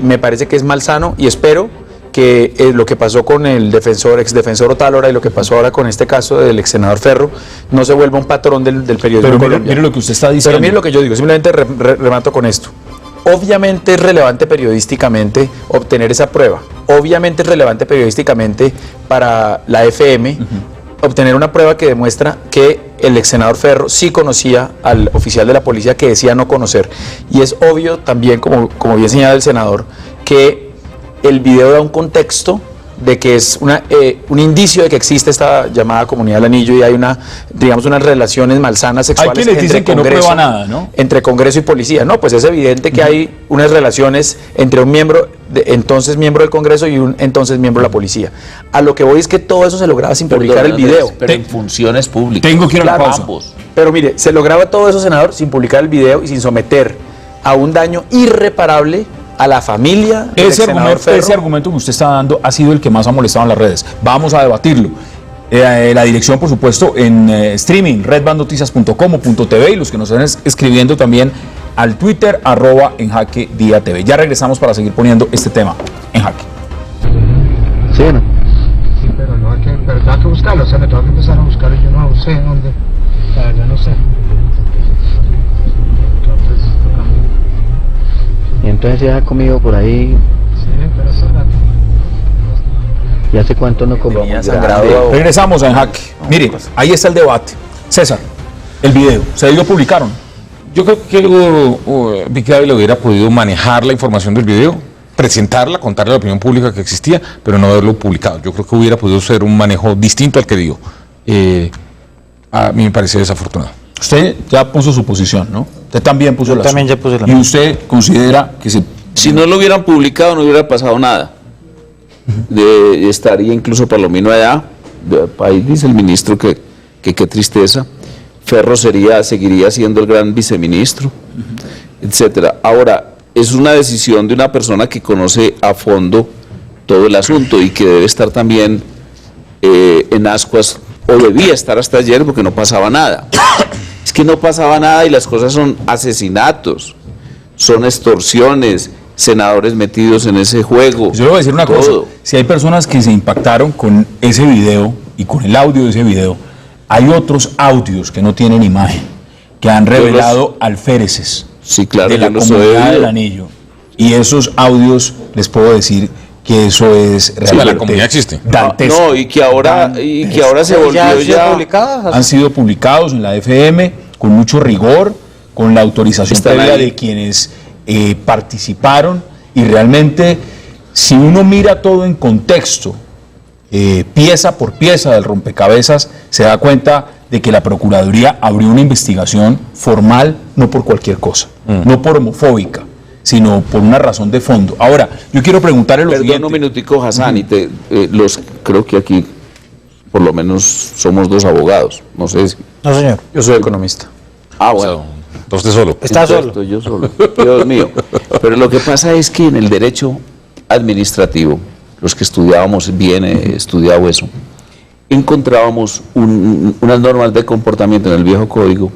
me parece que es malsano, y espero que lo que pasó con el exdefensor Otálora y lo que pasó ahora con este caso del ex senador Ferro no se vuelva un patrón del periodismo colombiano. Mire lo que usted está diciendo. Pero mire lo que yo digo, simplemente remato con esto. Obviamente es relevante periodísticamente obtener esa prueba. Obviamente es relevante periodísticamente para la FM obtener una prueba que demuestra que el ex senador Ferro sí conocía al oficial de la policía que decía no conocer. Y es obvio también, como bien señala el senador, que el video da un contexto de que es un indicio de que existe esta llamada comunidad del Anillo, y hay unas relaciones malsanas sexuales. Hay quienes dicen que no prueba nada, ¿no? Entre Congreso y policía. No, pues es evidente que hay unas relaciones entre un entonces miembro del Congreso y un entonces miembro de la policía. A lo que voy es que todo eso se lograba sin publicar el video. Pero en funciones públicas. Tengo que ir a una pausa. Pero mire, se lograba todo eso, senador, sin publicar el video y sin someter a un daño irreparable a la familia. Ese argumento que usted está dando ha sido el que más ha molestado en las redes. Vamos a debatirlo. La dirección, por supuesto, en streaming, redbandnoticias.com.tv, y los que nos están escribiendo también al Twitter, @enjaquediatv. Ya regresamos para seguir poniendo este tema en jaque. ¿Sí o no? Sí, pero no, hay que buscarlo, o sea, me tengo que empezar a buscarlo y yo no sé dónde. La verdad no sé. Y entonces ya ha comido por ahí. Sí, pero hace rato. ¿Y hace cuánto no comía? Regresamos a En Jaque. Mire, ahí está el debate. César, el video, ¿se lo publicaron? Yo creo que Vicky Dávila hubiera podido manejar la información del video, presentarla, contarle a la opinión pública que existía, pero no haberlo publicado. Yo creo que hubiera podido ser un manejo distinto al que dio. A mí me parece desafortunado. Usted ya puso su posición, ¿no? Usted también puso la suya. Ya puse la mía. ¿Y usted considera que si no lo hubieran publicado no hubiera pasado nada? Estaría incluso Palomino allá. Ahí dice el ministro que qué tristeza. Ferro seguiría siendo el gran viceministro, etcétera. Ahora, es una decisión de una persona que conoce a fondo todo el asunto y que debe estar también en ascuas, o debía estar hasta ayer porque no pasaba nada. Es que no pasaba nada y las cosas son asesinatos, son extorsiones, senadores metidos en ese juego. Yo le voy a decir una cosa, si hay personas que se impactaron con ese video y con el audio de ese video, hay otros audios que no tienen imagen, que han revelado alféreces de la comunidad del Anillo. Y esos audios, les puedo decir que eso es realmente la comunidad existe. dantesco. No, y que ahora se volvió ya... Han sido publicados en la FM con mucho rigor, con la autorización previa de quienes participaron, y realmente, si uno mira todo en contexto, pieza por pieza del rompecabezas, se da cuenta de que la Procuraduría abrió una investigación formal, no por cualquier cosa, no por homofóbica, sino por una razón de fondo. Ahora, yo quiero preguntarle lo siguiente. Un minutico, Hassan, y creo que aquí por lo menos somos dos abogados, no sé si... No, señor. Yo soy economista. Ah, bueno. Entonces solo. Está solo. Estoy yo solo, Dios mío. Pero lo que pasa es que en el derecho administrativo, los que estudiábamos bien, estudiado eso, encontrábamos unas normas de comportamiento en el viejo código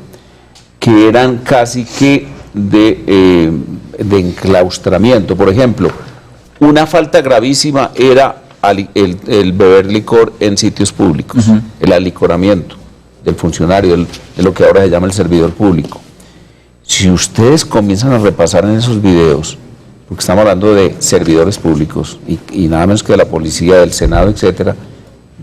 que eran casi que de enclaustramiento. Por ejemplo, una falta gravísima era el beber licor en sitios públicos, el alicoramiento del funcionario, de lo que ahora se llama el servidor público. Si ustedes comienzan a repasar en esos videos, porque estamos hablando de servidores públicos y nada menos que de la policía, del Senado, etcétera,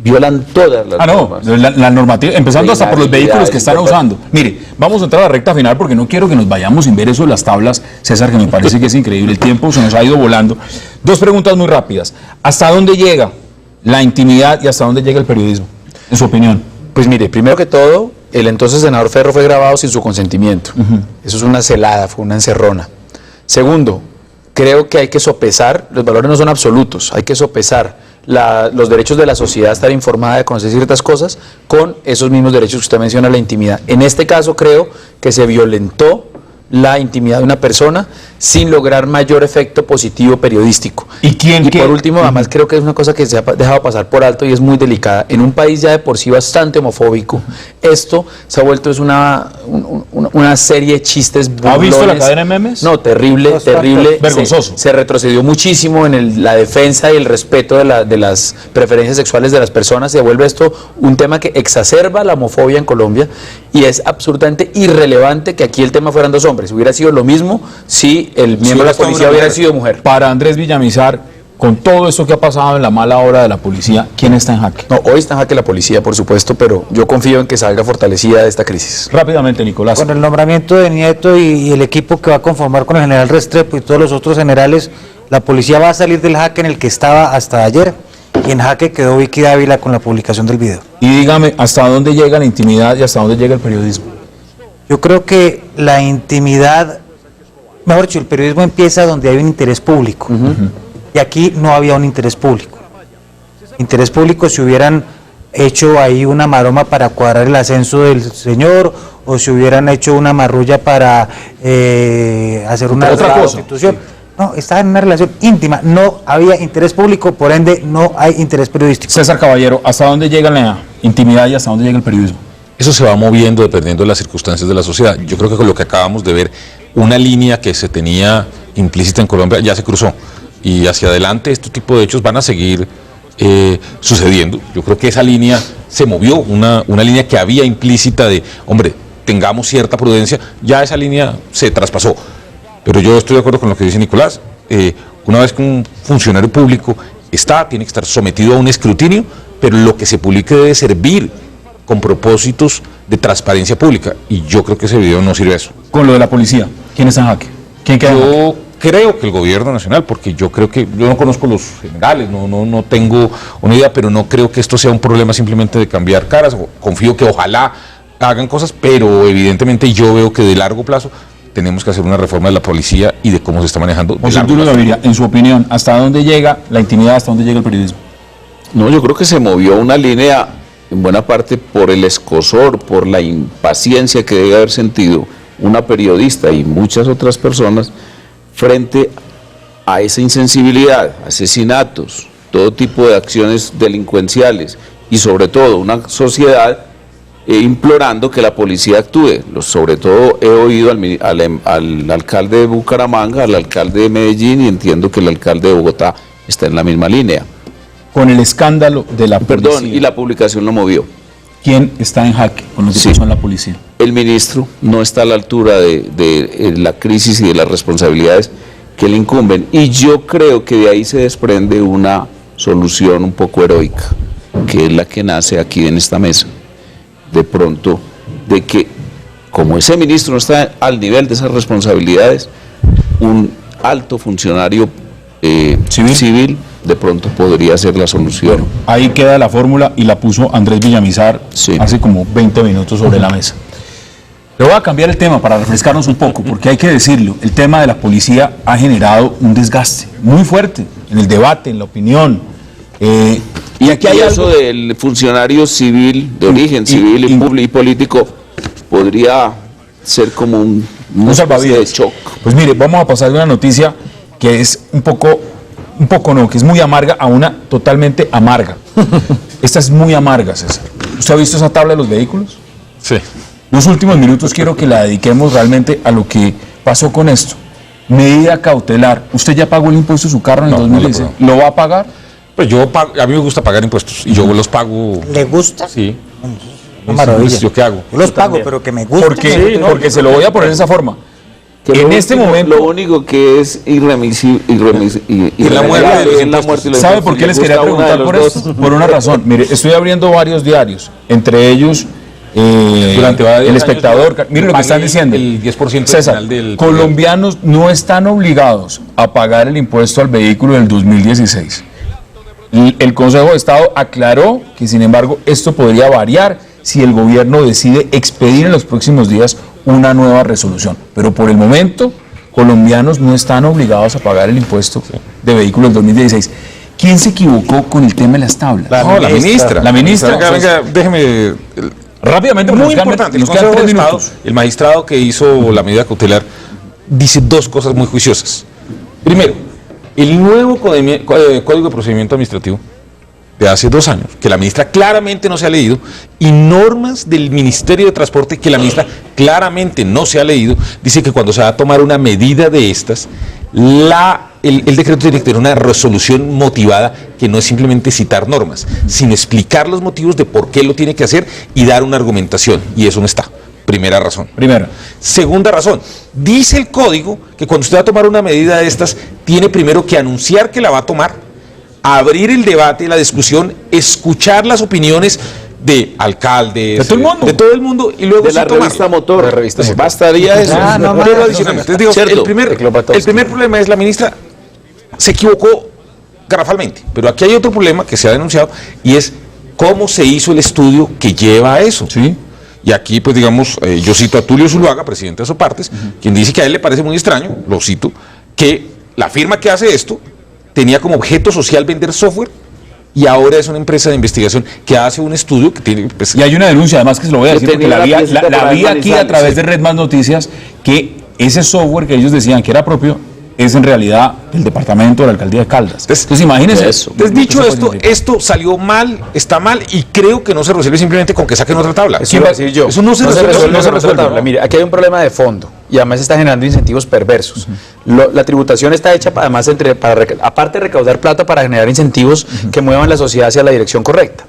violan todas las normas. La normativa, empezando hasta por los vehículos que están usando. Mire, vamos a entrar a la recta final porque no quiero que nos vayamos sin ver eso de las tablas, César, que me parece que es increíble. El tiempo se nos ha ido volando. Dos preguntas muy rápidas. ¿Hasta dónde llega la intimidad y hasta dónde llega el periodismo, en su opinión? Pues mire, primero que todo, el entonces senador Ferro fue grabado sin su consentimiento. Eso es una celada, fue una encerrona. Segundo, creo que hay que sopesar, los valores no son absolutos, hay que sopesar los derechos de la sociedad a estar informada, de conocer ciertas cosas, con esos mismos derechos que usted menciona, la intimidad. En este caso creo que se violentó la intimidad de una persona sin lograr mayor efecto positivo periodístico. Y por último, además creo que es una cosa que se ha dejado pasar por alto y es muy delicada. En un país ya de por sí bastante homofóbico, esto se ha vuelto una serie de chistes burlones. ¿Ha visto la cadena de memes? No, terrible, terrible. Vergonzoso. Se retrocedió muchísimo en la defensa y el respeto de las preferencias sexuales de las personas. Se vuelve esto un tema que exacerba la homofobia en Colombia y es absolutamente irrelevante que aquí el tema fueran dos hombres. Hubiera sido lo mismo si el miembro de la policía hubiera sido mujer. Para Andrés Villamizar, con todo esto que ha pasado en la mala hora de la policía, ¿quién está en jaque? No, hoy está en jaque la policía, por supuesto, pero yo confío en que salga fortalecida de esta crisis. Rápidamente, Nicolás. Con el nombramiento de Nieto y el equipo que va a conformar con el general Restrepo y todos los otros generales, la policía va a salir del jaque en el que estaba hasta ayer, y en jaque quedó Vicky Dávila con la publicación del video. Y dígame, ¿hasta dónde llega la intimidad y hasta dónde llega el periodismo? Yo creo que la intimidad, mejor dicho, el periodismo empieza donde hay un interés público. Y aquí no había un interés público. Interés público si hubieran hecho ahí una maroma para cuadrar el ascenso del señor, o si hubieran hecho una marrulla para hacer una constitución. No, estaba en una relación íntima, no había interés público, por ende no hay interés periodístico. César Caballero, ¿hasta dónde llega la intimidad y hasta dónde llega el periodismo? Eso se va moviendo dependiendo de las circunstancias de la sociedad. Yo creo que con lo que acabamos de ver, una línea que se tenía implícita en Colombia ya se cruzó. Y hacia adelante este tipo de hechos van a seguir sucediendo. Yo creo que esa línea se movió, una línea que había implícita de, hombre, tengamos cierta prudencia, ya esa línea se traspasó. Pero yo estoy de acuerdo con lo que dice Nicolás. Una vez que un funcionario público tiene que estar sometido a un escrutinio, pero lo que se publique debe servir con propósitos de transparencia pública. Y yo creo que ese video no sirve a eso. Con lo de la policía, ¿quién está en jaque? ¿Quién queda en jaque? Creo que el gobierno nacional, porque yo creo que, yo no conozco los generales, no tengo una idea, pero no creo que esto sea un problema simplemente de cambiar caras. Confío que ojalá hagan cosas, pero evidentemente yo veo que de largo plazo tenemos que hacer una reforma de la policía y de cómo se está manejando. José Arturo Gaviria, en su opinión, ¿hasta dónde llega la intimidad, hasta dónde llega el periodismo? No, yo creo que se movió una línea en buena parte por el escozor, por la impaciencia que debe haber sentido una periodista y muchas otras personas frente a esa insensibilidad, asesinatos, todo tipo de acciones delincuenciales y sobre todo una sociedad implorando que la policía actúe. Sobre todo he oído al alcalde de Bucaramanga, al alcalde de Medellín, y entiendo que el alcalde de Bogotá está en la misma línea. Con el escándalo de la policía. Perdón, y la publicación lo movió. ¿Quién está en jaque con lo que pasó en la policía? El ministro no está a la altura de la crisis y de las responsabilidades que le incumben, y yo creo que de ahí se desprende una solución un poco heroica, que es la que nace aquí en esta mesa, de pronto, de que como ese ministro no está al nivel de esas responsabilidades, un alto funcionario civil de pronto podría ser la solución. Ahí queda la fórmula y la puso Andrés Villamizar hace como 20 minutos sobre la mesa. Le voy a cambiar el tema para refrescarnos un poco, porque hay que decirlo, el tema de la policía ha generado un desgaste muy fuerte en el debate, en la opinión. Y aquí hay eso del funcionario civil, de origen civil y político, podría ser como un salvavidas de shock. Pues mire, vamos a pasar de una noticia que es que es muy amarga a una totalmente amarga. Esta es muy amarga, César. ¿Usted ha visto esa tabla de los vehículos? Sí. Los últimos minutos quiero que la dediquemos realmente a lo que pasó con esto. Medida cautelar. ¿Usted ya pagó el impuesto de su carro en el 2016? ¿Lo va a pagar? Pues yo pago, a mí me gusta pagar impuestos y yo los pago. ¿Le gusta? Sí. Una maravilla. ¿Yo qué hago? Yo los pago, pero que me gusta. Porque se lo voy a poner de esa forma. Que en este momento lo único que es irremisible la muerte. ¿Sabe por qué les quería preguntar por esto? Por una razón. Mire, estoy abriendo varios diarios, entre ellos El Espectador. Mire lo que están diciendo. El 10% César, colombianos no están obligados a pagar el impuesto al vehículo del 2016. El Consejo de Estado aclaró que, sin embargo, esto podría variar si el gobierno decide expedir en los próximos días una nueva resolución. Pero por el momento, colombianos no están obligados a pagar el impuesto de vehículos del 2016. ¿Quién se equivocó con el tema de las tablas? La ministra. La ministra. Venga, déjeme... Rápidamente, muy importante, el Consejo de Estado, el magistrado que hizo la medida cautelar, dice dos cosas muy juiciosas. Primero, el nuevo Código de Procedimiento Administrativo de hace 2 años, que la ministra claramente no se ha leído, y normas del Ministerio de Transporte que la ministra claramente no se ha leído, dice que cuando se va a tomar una medida de estas, el decreto tiene que tener una resolución motivada, que no es simplemente citar normas, sino explicar los motivos de por qué lo tiene que hacer y dar una argumentación, y eso no está. Primera razón. Segunda razón, dice el código que cuando usted va a tomar una medida de estas, tiene primero que anunciar que la va a tomar, abrir el debate, la discusión, escuchar las opiniones de alcaldes, de todo el mundo, y luego de la revista Motor. Bastaría eso. Pero adicionalmente, digo, el primer problema es la ministra se equivocó garrafalmente, pero aquí hay otro problema que se ha denunciado, y es cómo se hizo el estudio que lleva a eso. Sí. Y aquí, pues digamos, yo cito a Tulio Zuluaga, presidente de Sopartes, quien dice que a él le parece muy extraño, lo cito, que la firma que hace esto tenía como objeto social vender software, y ahora es una empresa de investigación que hace un estudio que tiene... Pues, y hay una denuncia, además, que se lo voy a decir, porque la vi aquí a través de Red Más Noticias, que ese software que ellos decían que era propio, es en realidad el departamento de la alcaldía de Caldas. Entonces imagínense eso. Entonces, dicho esto salió mal, está mal, y creo que no se resuelve simplemente con que saquen otra tabla. Eso iba a decir yo. Eso no se resuelve. Tabla. Mire, aquí hay un problema de fondo, y además se está generando incentivos perversos. La tributación está hecha además aparte de recaudar plata, para generar incentivos que muevan la sociedad hacia la dirección correcta.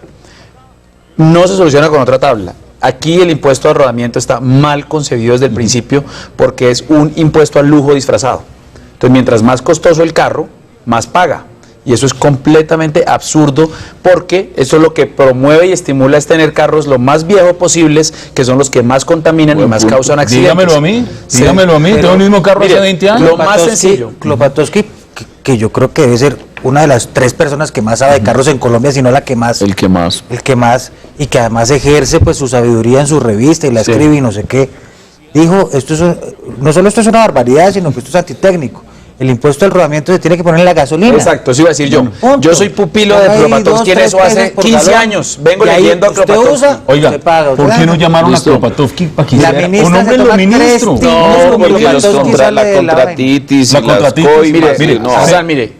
No se soluciona con otra tabla. Aquí el impuesto de rodamiento está mal concebido desde el principio, porque es un impuesto al lujo disfrazado. Entonces, mientras más costoso el carro, más paga. Y eso es completamente absurdo, porque eso es lo que promueve y estimula es tener carros lo más viejos posibles, que son los que más contaminan y más causan accidentes. Dígamelo a mí, tengo el mismo carro hace 20 años. Lo más sencillo. Klopatowski, que yo creo que debe ser una de las 3 personas que más sabe de carros en Colombia, sino la que más. El que más, y que además ejerce pues su sabiduría en su revista y la escribe y no sé qué. Dijo, no solo esto es una barbaridad, sino que esto es antitécnico. El impuesto al rodamiento se tiene que poner en la gasolina. Exacto, eso iba a decir yo. Punto. Yo soy pupilo de Ponga ahí Klopatovsky en 2, eso 3 hace pesos por 15 galón, años. Vengo y ahí leyendo a usted Klopatovsky. usa, Oiga, se paga. ¿por qué no llamaron a Klopatovsky para que La hiciera ministra un se hombre de los toma ministros? 3 tiros No, con porque los Klopatovsky contra, sale la de la vaina. contratitis La y las contratitis, coimas. mire, no. O sea, mire,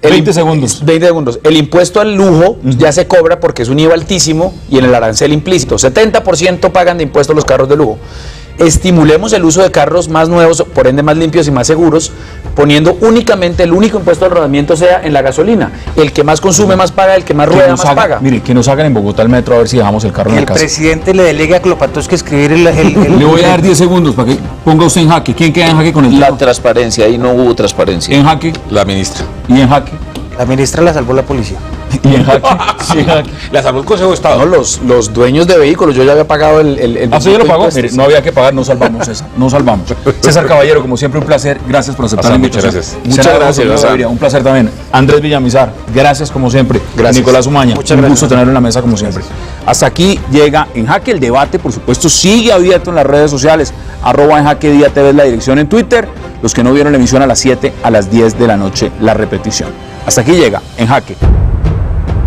20 segundos. 20 segundos. El impuesto al lujo ya se cobra porque es un IVA altísimo y en el arancel implícito. 70% pagan de impuestos los carros de lujo. Estimulemos el uso de carros más nuevos, por ende más limpios y más seguros, poniendo únicamente el único impuesto al rodamiento sea en la gasolina. El que más consume más paga, el que más rueda más paga. Mire, que nos hagan en Bogotá el metro a ver si dejamos el carro en Que la el casa. presidente le delegue a Klopatovsky escribir Le voy a dar 10 segundos para que ponga usted en jaque. ¿Quién queda en jaque con el La tema? transparencia, ahí no hubo transparencia. En jaque La ministra. y en jaque. La ministra la salvó la policía. Y en jaque. Sí, en jaque. La salvó el Consejo de Estado. No, los dueños de vehículos, yo ya había pagado el ¿Ah, usted ya lo pagó? impuestos. Mire, no había que pagar, no salvamos, César. No salvamos. César Caballero, como siempre, un placer. Gracias por aceptar la Hassan, invitación. muchas gracias. Muchas Senador gracias, José Hassan. Gaviria, un placer también. Andrés Villamizar, gracias como siempre. Gracias. Nicolás Umaña, Muchas un gracias. gusto tenerlo en la mesa como siempre. Hasta aquí llega En Jaque. El debate, por supuesto, sigue abierto en las redes sociales. @En Jaque Día TV es la dirección en Twitter. Los que no vieron la emisión a las 7, a las 10 de la noche, la repetición. Hasta aquí llega En Jaque.